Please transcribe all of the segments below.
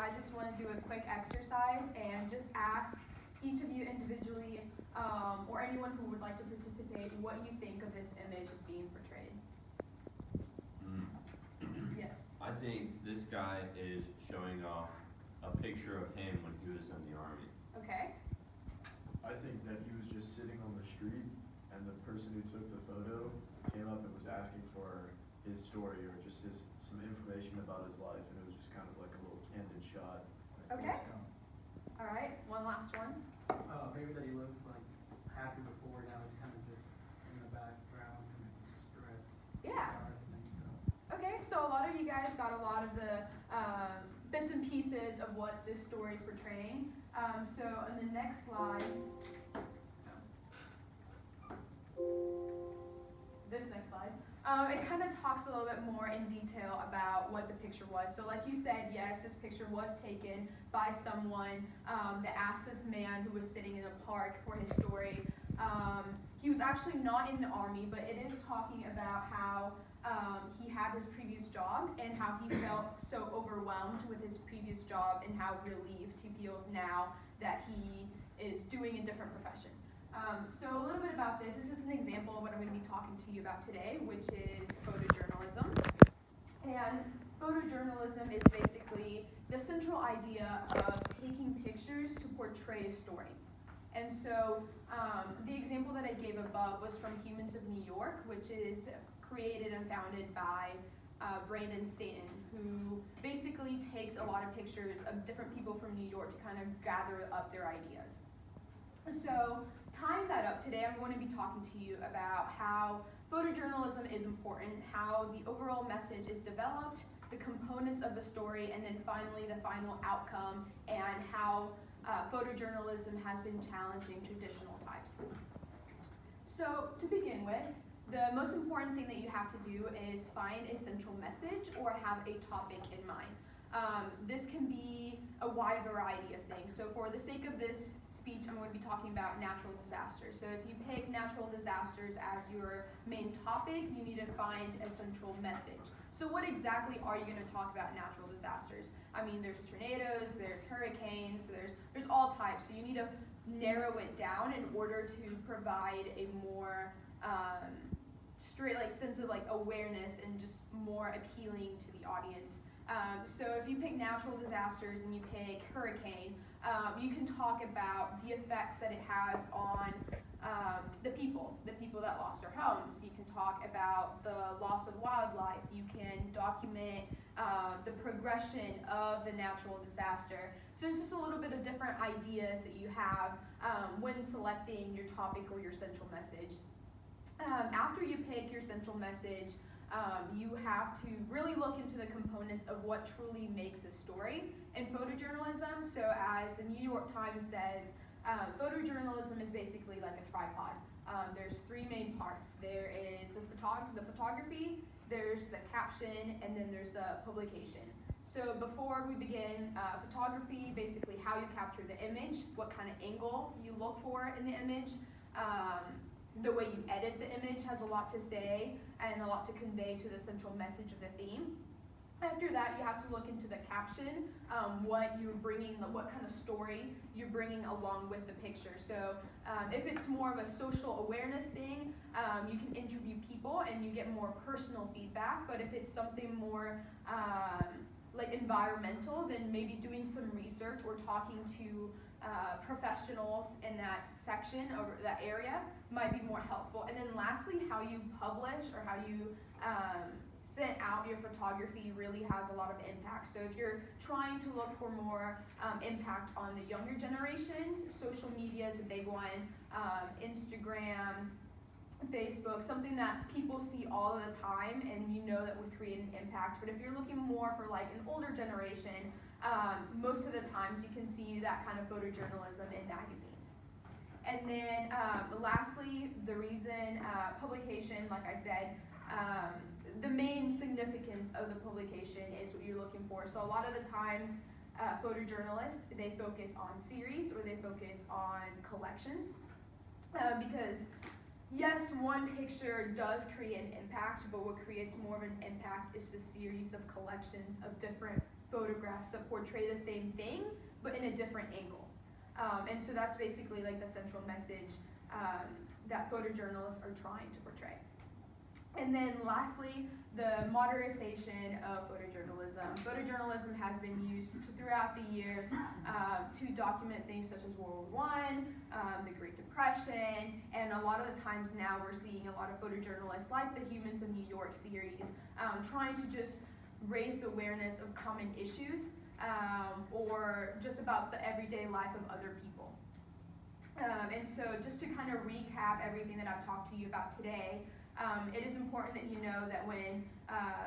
I just want to do a quick exercise and just ask each of you individually, or anyone who would like to participate, what you think of this image as being portrayed. Yes. I think this guy is showing off a picture of him when he was in the army. Okay. I think that he was just sitting on the street, and the person who took the photo came up and was asking for his story or just some information about his life, and it was just kind of like a little candid shot. Okay. All right. One last one. Maybe that he looked like happy before, now he's kind of just in the background and stressed. Yeah. So. Okay. So a lot of you guys got a lot of the bits and pieces of what this story is portraying. So on the next slide, this next slide, it kind of talks a little bit more in detail about what the picture was. So like you said, yes, this picture was taken by someone that asked this man who was sitting in a park for his story. He was actually not in the army, but it is talking about how he had his previous job and how he felt so overwhelmed with his previous job and how relieved he feels now that he is doing a different profession. So a little bit about this. This is an example of what I'm going to be talking to you about today, which is photojournalism. And photojournalism is basically the central idea of taking pictures to portray a story. And so the example that I gave above was from Humans of New York, which is created and founded by Brandon Stanton, who basically takes a lot of pictures of different people from New York to kind of gather up their ideas. So tying that up, today I'm going to be talking to you about how photojournalism is important, how the overall message is developed, the components of the story, and then finally the final outcome, and how photojournalism has been challenging traditional types. So to begin with, the most important thing that you have to do is find a central message or have a topic in mind. This can be a wide variety of things. So for the sake of this speech, I'm going to be talking about natural disasters. So if you pick natural disasters as your main topic, you need to find a central message. So what exactly are you going to talk about natural disasters? I mean, there's tornadoes, there's hurricanes, there's all types. So you need to narrow it down in order to provide a more straight sense of awareness and just more appealing to the audience. So if you pick natural disasters and you pick hurricane, you can talk about the effects that it has on the people that lost their homes. You can talk about the loss of wildlife. You can document the progression of the natural disaster. So it's just a little bit of different ideas that you have when selecting your topic or your central message. After you pick your central message, you have to really look into the components of what truly makes a story in photojournalism. So as the New York Times says, photojournalism is basically like a tripod. There's three main parts. There is the photography, there's the caption, and then there's the publication. So before we begin, photography, basically how you capture the image, what kind of angle you look for in the image. The way you edit the image has a lot to say and a lot to convey to the central message of the theme. After that, you have to look into the caption, what you're bringing, what kind of story you're bringing along with the picture. So if it's more of a social awareness thing, you can interview people and you get more personal feedback. But if it's something more environmental, then maybe doing some research or talking to professionals in that section or that area might be more helpful. And then lastly, how you publish or how you send out your photography really has a lot of impact. So if you're trying to look for more impact on the younger generation, social media is a big one, Instagram, Facebook, something that people see all the time and you know that would create an impact. But if you're looking more for an older generation, most of the times you can see that kind of photojournalism in magazines. And then lastly, the reason publication, like I said, the main significance of the publication is what you're looking for. So a lot of the times, photojournalists, they focus on series or they focus on collections because yes, one picture does create an impact, but what creates more of an impact is the series of collections of different photographs that portray the same thing, but in a different angle. And so that's basically like the central message that photojournalists are trying to portray. And then lastly, the modernization of photojournalism. Photojournalism has been used throughout the years to document things such as World War I, the Great Depression, and a lot of the times now we're seeing a lot of photojournalists like the Humans of New York series trying to just raise awareness of common issues or just about the everyday life of other people. And so just to kind of recap everything that I've talked to you about today, it is important that you know that when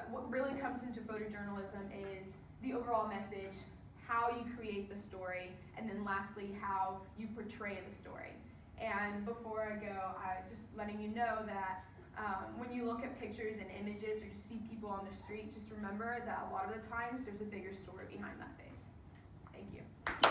what really comes into photojournalism is the overall message, how you create the story, and then lastly, how you portray the story. And before I go, just letting you know that when you look at pictures and images or just see people on the street, just remember that a lot of the times there's a bigger story behind